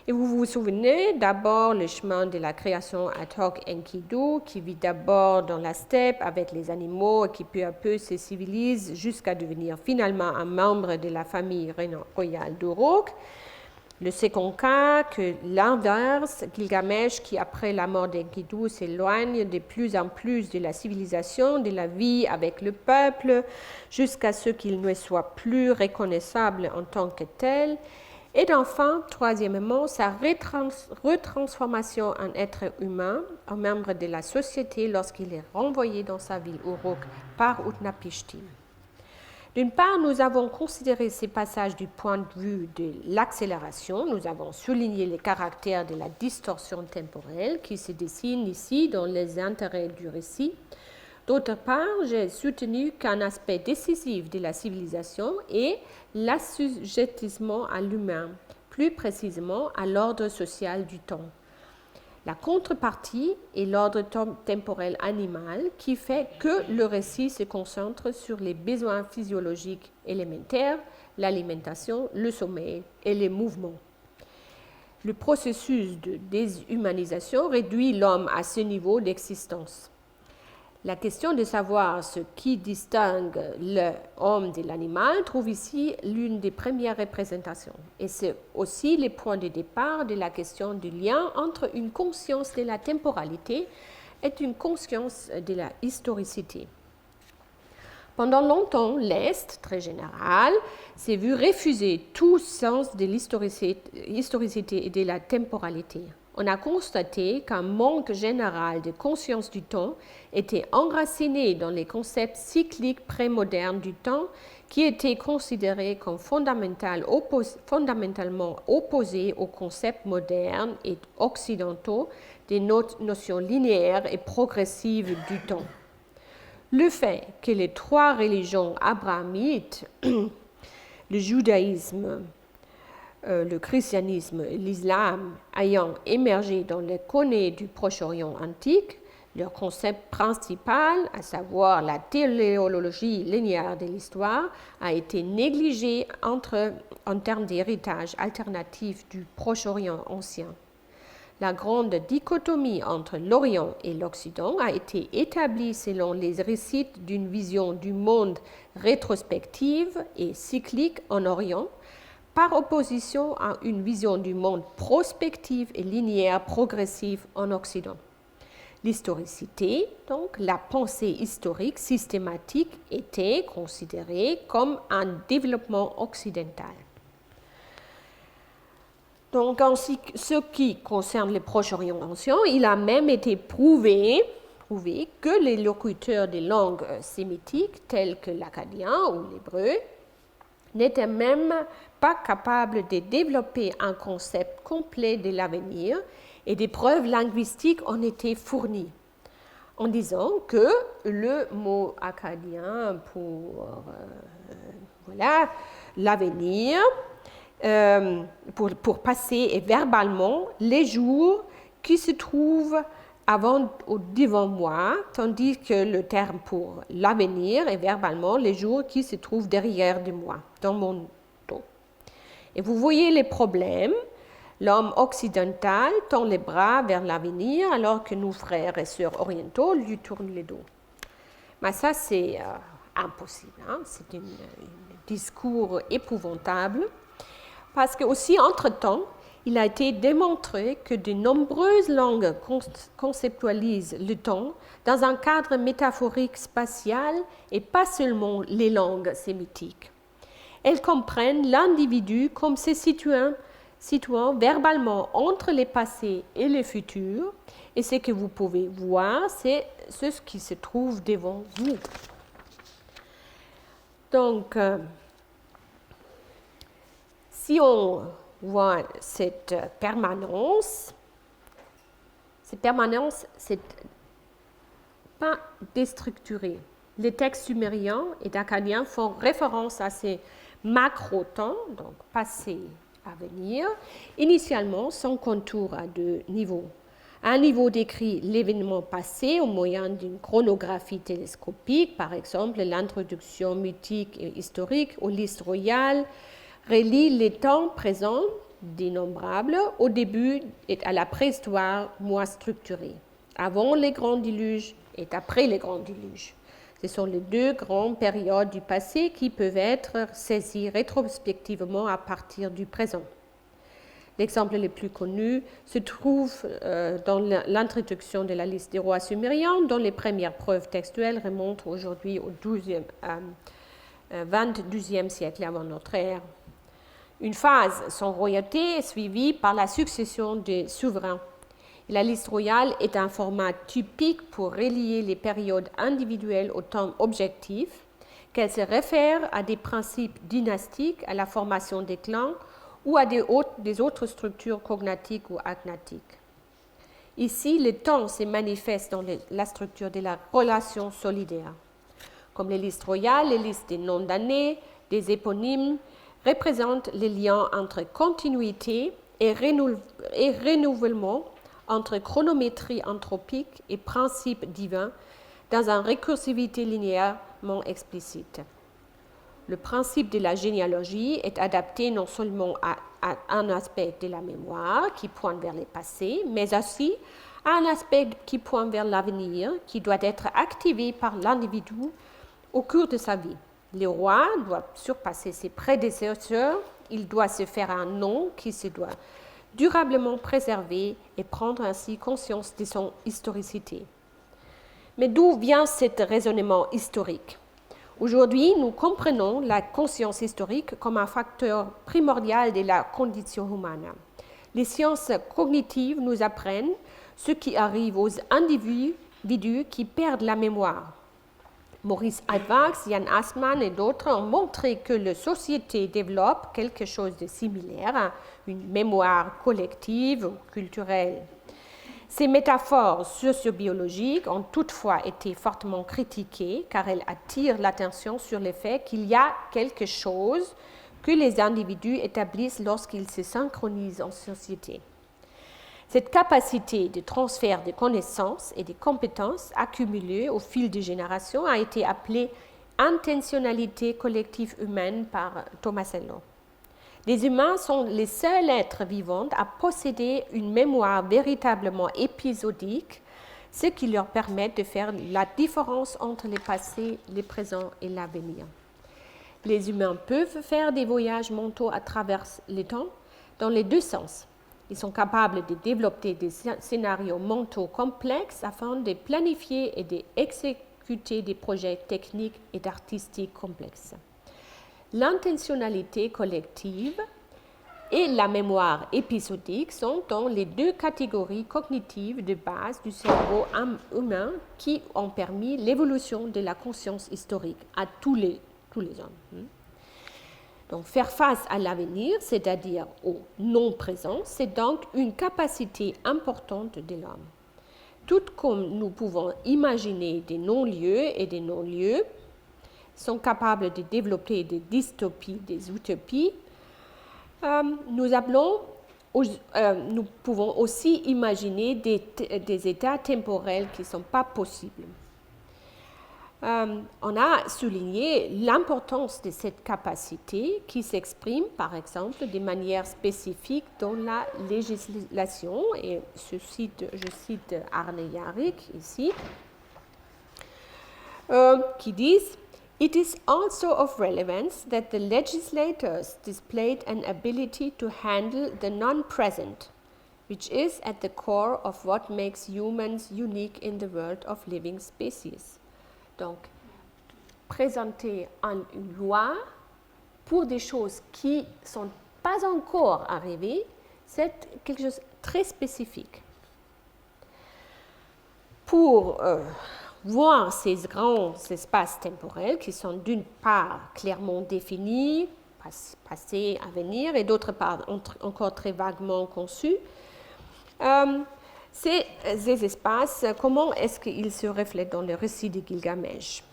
Et vous vous souvenez d'abord le chemin de la création ad hoc Enkidu qui vit d'abord dans la steppe avec les animaux et qui peu à peu se civilise jusqu'à devenir finalement un membre de la famille royale d'Uruk. Le second cas, que l'inverse, Gilgamesh qui après la mort d'Enkidu s'éloigne de plus en plus de la civilisation, de la vie avec le peuple, jusqu'à ce qu'il ne soit plus reconnaissable en tant que tel. Et enfin, troisièmement, sa retransformation en être humain, en membre de la société lorsqu'il est renvoyé dans sa ville Uruk par Utnapishtim. D'une part, nous avons considéré ces passages du point de vue de l'accélération. Nous avons souligné les caractères de la distorsion temporelle qui se dessine ici dans les intérêts du récit. D'autre part, j'ai soutenu qu'un aspect décisif de la civilisation est l'assujettissement à l'humain, plus précisément à l'ordre social du temps. La contrepartie est l'ordre temporel animal qui fait que le récit se concentre sur les besoins physiologiques élémentaires, l'alimentation, le sommeil et les mouvements. Le processus de déshumanisation réduit l'homme à ce niveau d'existence. La question de savoir ce qui distingue l'homme de l'animal trouve ici l'une des premières représentations. Et c'est aussi le point de départ de la question du lien entre une conscience de la temporalité et une conscience de la historicité. Pendant longtemps, l'Est, très général, s'est vu refuser tout sens de l'historicité et de la temporalité. On a constaté qu'un manque général de conscience du temps était enraciné dans les concepts cycliques prémodernes du temps qui étaient considérés comme fondamentalement opposés aux concepts modernes et occidentaux des notions linéaires et progressives du temps. Le fait que les trois religions abrahamites, le judaïsme, le christianisme et l'islam ayant émergé dans les connées du Proche-Orient antique, leur concept principal, à savoir la téléologie linéaire de l'histoire, a été négligé en termes d'héritage alternatif du Proche-Orient ancien. La grande dichotomie entre l'Orient et l'Occident a été établie selon les récits d'une vision du monde rétrospective et cyclique en Orient, par opposition à une vision du monde prospective et linéaire progressive en Occident. L'historicité, donc la pensée historique systématique, était considérée comme un développement occidental. Donc, en ce qui concerne le Proche-Orient ancien, il a même été prouvé que les locuteurs des langues sémitiques, tels que l'akkadien ou l'hébreu, n'étaient même pas capables de développer un concept complet de l'avenir et des preuves linguistiques en étaient fournies, en disant que le mot akkadien pour l'avenir, pour passer et verbalement les jours qui se trouvent avant ou devant moi, tandis que le terme pour l'avenir est verbalement les jours qui se trouvent derrière de moi, dans mon dos. Et vous voyez les problèmes. L'homme occidental tend les bras vers l'avenir, alors que nos frères et sœurs orientaux lui tournent le dos. Mais ça, c'est impossible. Hein? C'est un discours épouvantable. Parce que aussi, entre-temps, il a été démontré que de nombreuses langues conceptualisent le temps dans un cadre métaphorique spatial et pas seulement les langues sémitiques. Elles comprennent l'individu comme se situant verbalement entre le passé et le futur, et ce que vous pouvez voir, c'est ce qui se trouve devant vous. Donc, si on voit cette permanence, c'est pas déstructuré. Les textes sumériens et akkadiens font référence à ces macro-temps, donc passé, avenir, initialement sans contour à deux niveaux. Un niveau décrit l'événement passé au moyen d'une chronographie télescopique, par exemple l'introduction mythique et historique aux listes royales, relie les temps présents d'innombrables au début et à la préhistoire moins structurée, avant les grands déluges et après les grands déluges. Ce sont les deux grandes périodes du passé qui peuvent être saisies rétrospectivement à partir du présent. L'exemple le plus connu se trouve dans l'introduction de la liste des rois sumériens, dont les premières preuves textuelles remontent aujourd'hui au 22e siècle avant notre ère. Une phase sans royauté est suivie par la succession des souverains. La liste royale est un format typique pour relier les périodes individuelles au temps objectif, qu'elle se réfère à des principes dynastiques, à la formation des clans ou à des autres structures cognatiques ou agnatiques. Ici, le temps se manifeste dans la structure de la relation solidaire. Comme les listes royales, les listes des noms d'années, des éponymes, représentent les liens entre continuité et renouvellement, entre chronométrie anthropique et principe divin, dans une récursivité linéairement explicite. Le principe de la généalogie est adapté non seulement à un aspect de la mémoire qui pointe vers le passé, mais aussi à un aspect qui pointe vers l'avenir, qui doit être activé par l'individu au cours de sa vie. Le roi doit surpasser ses prédécesseurs, il doit se faire un nom qui se doit durablement préserver et prendre ainsi conscience de son historicité. Mais d'où vient ce raisonnement historique ? Aujourd'hui, nous comprenons la conscience historique comme un facteur primordial de la condition humaine. Les sciences cognitives nous apprennent ce qui arrive aux individus qui perdent la mémoire. Maurice Ahlbach, Jan Assmann et d'autres ont montré que la société développe quelque chose de similaire, une mémoire collective ou culturelle. Ces métaphores sociobiologiques ont toutefois été fortement critiquées car elles attirent l'attention sur le fait qu'il y a quelque chose que les individus établissent lorsqu'ils se synchronisent en société. Cette capacité de transfert de connaissances et de compétences accumulées au fil des générations a été appelée intentionnalité collective humaine par Tomasello. Les humains sont les seuls êtres vivants à posséder une mémoire véritablement épisodique, ce qui leur permet de faire la différence entre le passé, le présent et l'avenir. Les humains peuvent faire des voyages mentaux à travers le temps dans les deux sens. Ils sont capables de développer des scénarios mentaux complexes afin de planifier et d'exécuter des projets techniques et artistiques complexes. L'intentionnalité collective et la mémoire épisodique sont dans les deux catégories cognitives de base du cerveau humain qui ont permis l'évolution de la conscience historique à tous les hommes. Donc, faire face à l'avenir, c'est-à-dire au non-présent, c'est donc une capacité importante de l'homme. Tout comme nous pouvons imaginer des non-lieux et des non-lieux, sont capables de développer des dystopies, des utopies, nous pouvons aussi imaginer des états temporels qui ne sont pas possibles. On a souligné l'importance de cette capacité qui s'exprime, par exemple, de manière spécifique dans la législation, et je cite Arne Jarick ici, qui disent It is also of relevance that the legislators displayed an ability to handle the non-present, which is at the core of what makes humans unique in the world of living species. Donc, présenter une loi pour des choses qui ne sont pas encore arrivées, c'est quelque chose de très spécifique. Pour voir ces grands espaces temporels qui sont d'une part clairement définis, passé, avenir, et d'autre part encore très vaguement conçus, ces espaces, comment est-ce qu'ils se reflètent dans le récit de Gilgamesh?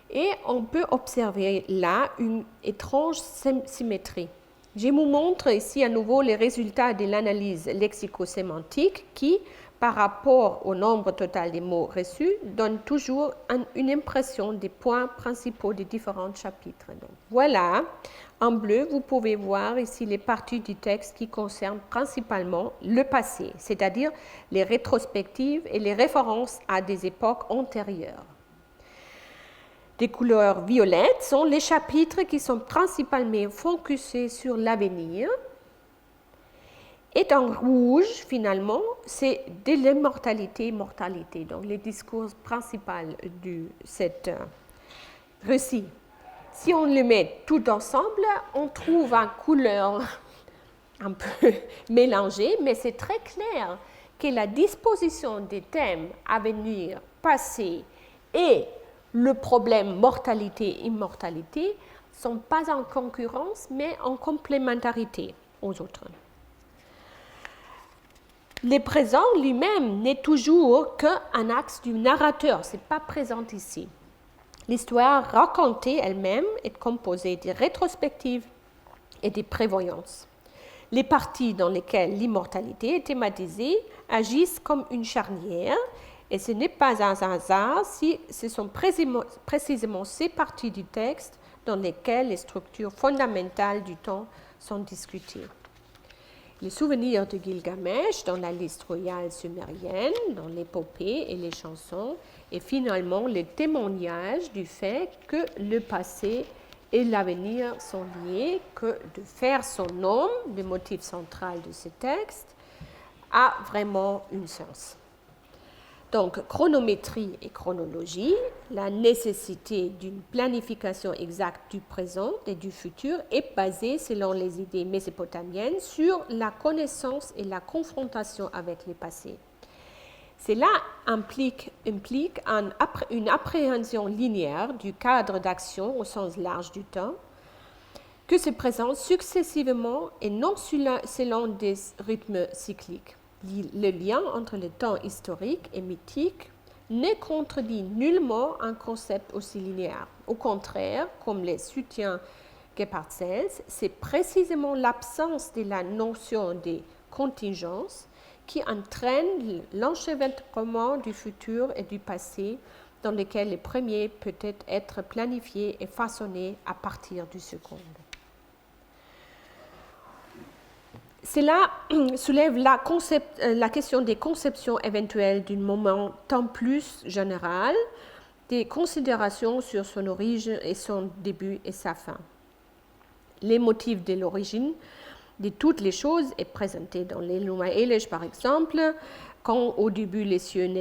Et on peut observer là une étrange symétrie. Je vous montre ici à nouveau les résultats de l'analyse lexico-sémantique qui, par rapport au nombre total des mots reçus, donne toujours une impression des points principaux des différents chapitres. Donc, voilà, en bleu, vous pouvez voir ici les parties du texte qui concernent principalement le passé, c'est-à-dire les rétrospectives et les références à des époques antérieures. Des couleurs violettes sont les chapitres qui sont principalement focusés sur l'avenir. Et en rouge, finalement, c'est de l'immortalité, mortalité, donc les discours principaux de cet récit. Si on le met tout ensemble, on trouve une couleur un peu mélangée, mais c'est très clair que la disposition des thèmes avenir, passé et le problème mortalité-immortalité ne sont pas en concurrence, mais en complémentarité aux autres. Le présent lui-même n'est toujours qu'un axe du narrateur, ce n'est pas présent ici. L'histoire racontée elle-même est composée de rétrospectives et de prévoyances. Les parties dans lesquelles l'immortalité est thématisée agissent comme une charnière, et ce n'est pas un hasard si ce sont précisément ces parties du texte dans lesquelles les structures fondamentales du temps sont discutées. Les souvenirs de Gilgamesh dans la liste royale sumérienne, dans l'épopée et les chansons, et finalement le témoignage du fait que le passé et l'avenir sont liés, que de faire son nom, le motif central de ce texte, a vraiment un sens. Donc, chronométrie et chronologie, la nécessité d'une planification exacte du présent et du futur est basée, selon les idées mésopotamiennes, sur la connaissance et la confrontation avec le passé. Cela implique une appréhension linéaire du cadre d'action au sens large du temps, que se présente successivement et non selon des rythmes cycliques. Le lien entre le temps historique et mythique ne contredit nullement un concept aussi linéaire. Au contraire, comme le soutient Gebhardt-Sells, c'est précisément l'absence de la notion de contingence qui entraîne l'enchevêtrement du futur et du passé dans lequel le premier peut être planifié et façonné à partir du second. Cela soulève la question des conceptions éventuelles d'un moment tant plus général, des considérations sur son origine et son début et sa fin. Les motifs de l'origine de toutes les choses est présenté dans l'Enuma Elish par exemple, quand au début les cieux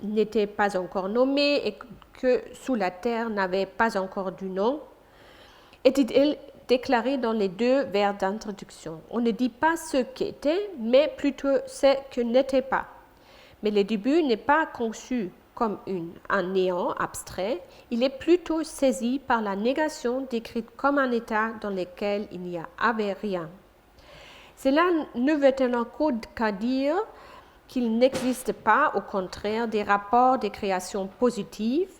n'étaient pas encore nommés et que sous la terre n'avait pas encore du nom, était-il déclaré dans les deux vers d'introduction. On ne dit pas ce qu'était, mais plutôt ce que n'était pas. Mais le début n'est pas conçu comme un néant abstrait, il est plutôt saisi par la négation décrite comme un état dans lequel il n'y avait rien. Cela ne veut qu'à dire qu'il n'existe pas, au contraire, des rapports de création positive,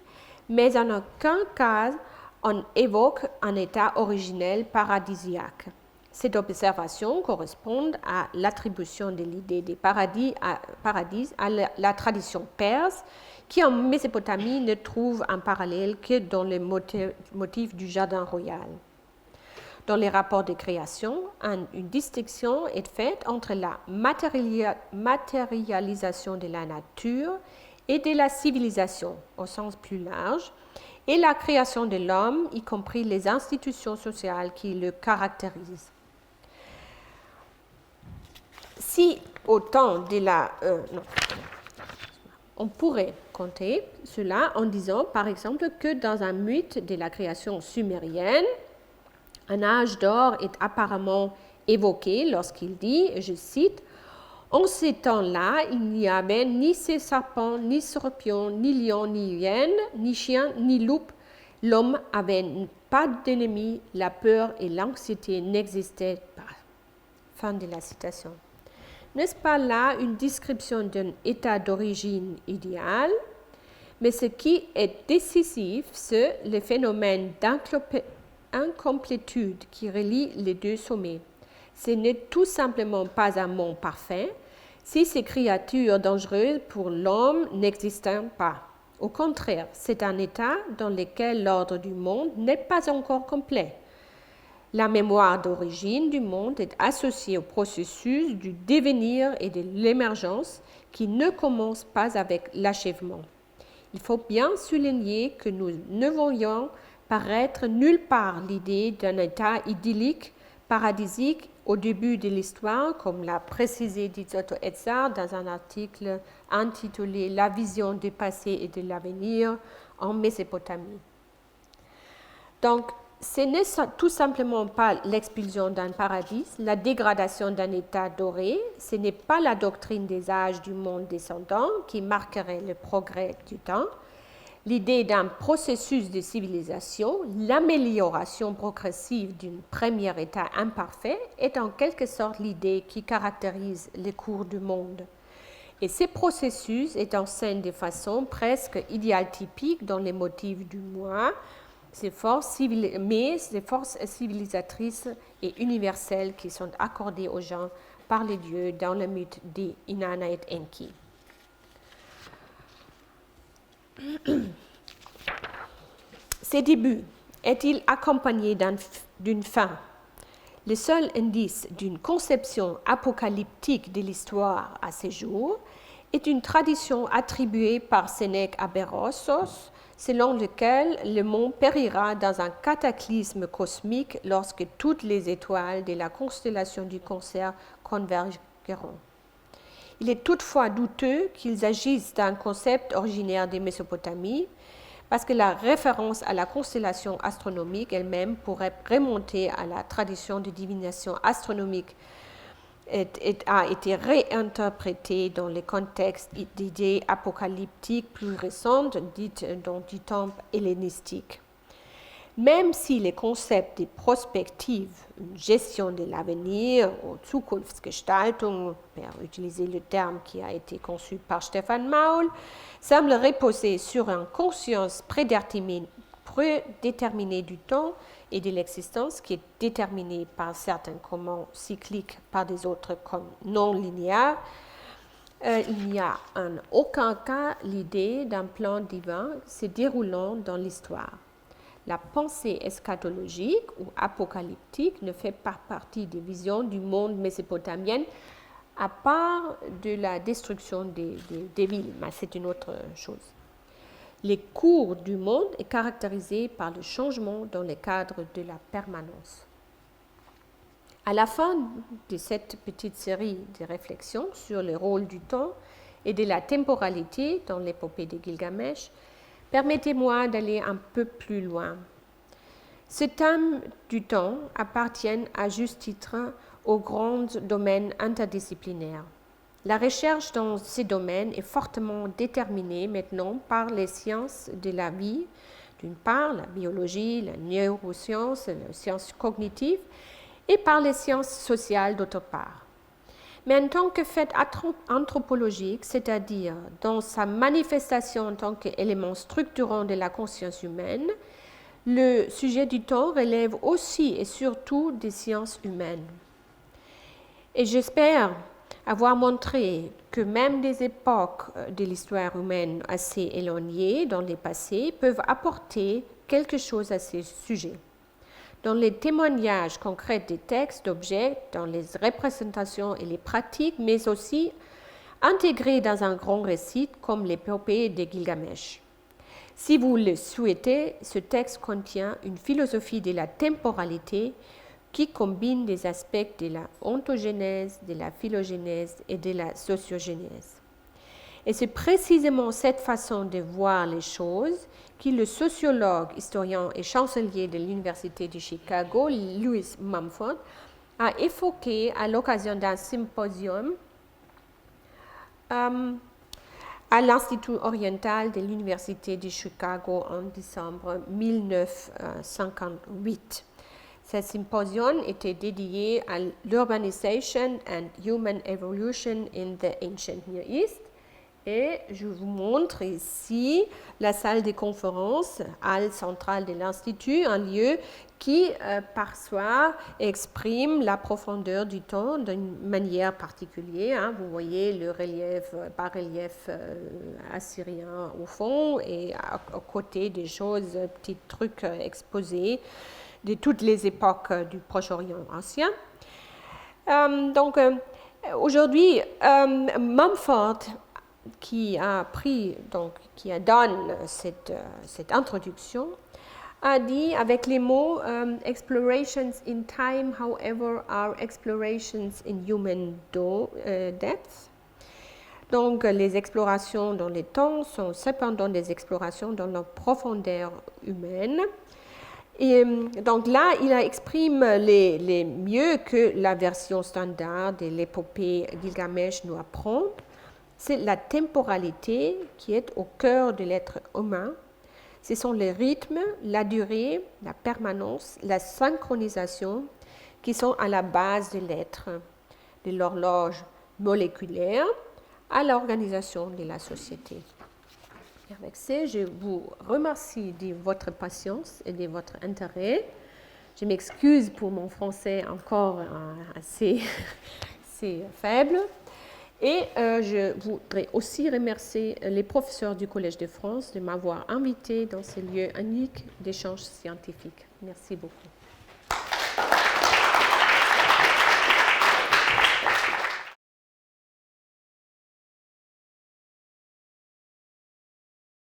mais en aucun cas on évoque un état originel paradisiaque. Cette observation correspond à l'attribution de l'idée des paradis à la tradition perse, qui en Mésopotamie ne trouve un parallèle que dans le motif du jardin royal. Dans les rapports de création, une distinction est faite entre la matérialisation de la nature et de la civilisation, au sens plus large, et la création de l'homme, y compris les institutions sociales qui le caractérisent. Si au temps de on pourrait compter cela en disant, par exemple, que dans un mythe de la création sumérienne, un âge d'or est apparemment évoqué lorsqu'il dit, je cite, « En ces temps-là, il n'y avait ni ces serpents, ni scorpions, ni lions, ni hyènes, ni chiens, ni loups. L'homme n'avait pas d'ennemis, la peur et l'anxiété n'existaient pas. » Fin de la citation. N'est-ce pas là une description d'un état d'origine idéal? Mais ce qui est décisif, c'est le phénomène d'incomplétude qui relie les deux sommets. Ce n'est tout simplement pas un monde parfait si ces créatures dangereuses pour l'homme n'existent pas. Au contraire, c'est un état dans lequel l'ordre du monde n'est pas encore complet. La mémoire d'origine du monde est associée au processus du devenir et de l'émergence qui ne commence pas avec l'achèvement. Il faut bien souligner que nous ne voyons paraître nulle part l'idée d'un état idyllique, paradisique au début de l'histoire, comme l'a précisé Dizotto Edzard dans un article intitulé « La vision du passé et de l'avenir en Mésopotamie ». Donc, ce n'est tout simplement pas l'expulsion d'un paradis, la dégradation d'un état doré, ce n'est pas la doctrine des âges du monde descendant qui marquerait le progrès du temps. l'idée d'un processus de civilisation, l'amélioration progressive d'un premier état imparfait, est en quelque sorte l'idée qui caractérise les cours du monde. Et ce processus est en scène de façon presque idéaltypique dans les motifs du moi, mais ces forces civilisatrices et universelles qui sont accordées aux gens par les dieux dans le mythe des Inanna et Enki. Ce début est-il accompagné d'une fin? Le seul indice d'une conception apocalyptique de l'histoire à ce jour est une tradition attribuée par Sénèque à Berossos, selon lequel le monde périra dans un cataclysme cosmique lorsque toutes les étoiles de la constellation du Cancer convergeront. Il est toutefois douteux qu'ils agissent d'un concept originaire de Mésopotamie, parce que la référence à la constellation astronomique elle-même pourrait remonter à la tradition de divination astronomique a été réinterprétée dans le contexte d'idées apocalyptiques plus récentes, dites dans du temps hellénistique. Même si les concepts de prospective, une gestion de l'avenir, ou Zukunftsgestaltung, pour utiliser le terme qui a été conçu par Stefan Maul, semblent reposer sur une conscience prédéterminée du temps et de l'existence qui est déterminée par certains commandes cycliques, par des autres comme non linéaires, il n'y a en aucun cas l'idée d'un plan divin se déroulant dans l'histoire. La pensée eschatologique ou apocalyptique ne fait pas partie des visions du monde mésopotamienne à part de la destruction des villes, mais c'est une autre chose. Les cours du monde est caractérisé par le changement dans le cadre de la permanence. À la fin de cette petite série de réflexions sur le rôle du temps et de la temporalité dans l'épopée de Gilgamesh, permettez-moi d'aller un peu plus loin. Ce thème du temps appartient à juste titre au grand domaine interdisciplinaire. La recherche dans ces domaines est fortement déterminée maintenant par les sciences de la vie, d'une part la biologie, la neuroscience, les sciences cognitives, et par les sciences sociales d'autre part. Mais en tant que fait anthropologique, c'est-à-dire dans sa manifestation en tant qu'élément structurant de la conscience humaine, le sujet du temps relève aussi et surtout des sciences humaines. Et j'espère avoir montré que même des époques de l'histoire humaine assez éloignées dans le passé peuvent apporter quelque chose à ce sujet. Dans les témoignages concrets des textes, d'objets, dans les représentations et les pratiques, mais aussi intégrés dans un grand récit comme l'épopée de Gilgamesh. Si vous le souhaitez, ce texte contient une philosophie de la temporalité qui combine des aspects de la ontogénèse, de la phylogénèse et de la sociogénèse. Et c'est précisément cette façon de voir les choses que le sociologue, historien et chancelier de l'Université de Chicago, Louis Mumford, a évoqué à l'occasion d'un symposium à l'Institut oriental de l'Université de Chicago en décembre 1958. Ce symposium était dédié à l'Urbanization and Human Evolution in the Ancient Near East. Et je vous montre ici la salle de conférence, halle centrale de l'Institut, un lieu qui, par soi, exprime la profondeur du temps d'une manière particulière. Vous voyez le bas-relief assyrien au fond et à côté des choses, petits trucs exposés de toutes les époques du Proche-Orient ancien. Aujourd'hui, Mumford, qui a donné cette introduction, a dit avec les mots explorations in time, however, are explorations in human depth. Donc, les explorations dans le temps sont cependant des explorations dans la profondeur humaine. Et donc là, il exprime les mieux que la version standard de l'épopée Gilgamesh nous apprend. C'est la temporalité qui est au cœur de l'être humain Ce sont les rythmes, la durée, la permanence, la synchronisation qui sont à la base de l'être, de l'horloge moléculaire à l'organisation de la société. Et avec ça, je vous remercie de votre patience et de votre intérêt. Je m'excuse pour mon français encore assez faible. Et je voudrais aussi remercier les professeurs du Collège de France de m'avoir invité dans ce lieu unique d'échange scientifique. Merci beaucoup.